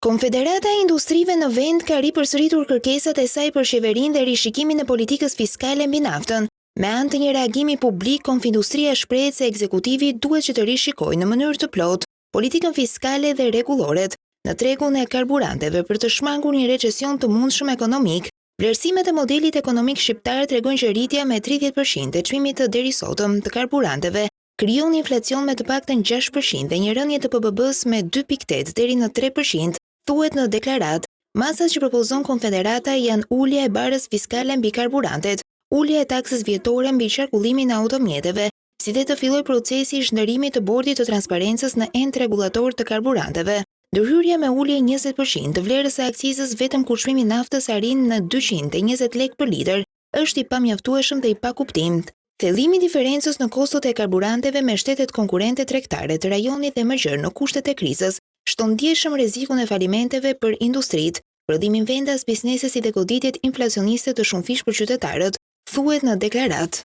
Konfederata e Industrive në vend ka ripërsëritur kërkesat e saj për qeverinë dhe rishikimin e politikës fiskale mbi naftën. Me anë të një reagimi publik, Konfindustria shprehet se ekzekutivi duhet që të rishikojë në mënyrë të plotë politikën fiskale dhe rregulloret në tregun e karburanteve për të shmangur një recesion të mundshëm ekonomik. Vlerësimet e modelit ekonomik shqiptar tregojnë që rritja me 30% e çmimit të derisotëm të karburanteve krijon inflacion me të paktën 6% dhe një rënje të PBB-s me 2.8 deri në 3%, thuhet në deklaratë. Masat që propozon Konfederata janë ulja e barës fiskale mbi karburantet, ulja e taksës vjetore mbi qarkullimin e automjeteve, si dhe të fillojë procesi i shndërrimit të bordit të transparencës në ent rregullator të karburanteve. Ndërhyrja me ulje 20% të vlerës së akcizës vetëm kur çmimi i naftës arrin në 220 lekë për litër, është i pamjaftueshëm dhe i pakuptim. Thellimi i diferencës në kostot e karburanteve me shtetet konkurrente tregtare të rajonit dhe më gjerë në kushtet e krizës shton ndjeshëm rrezikun e falimenteve për industritë, prodhimin vendas, bizneset si dhe goditjet inflacioniste të shumëfish për qytetarët, thuhet në deklaratë.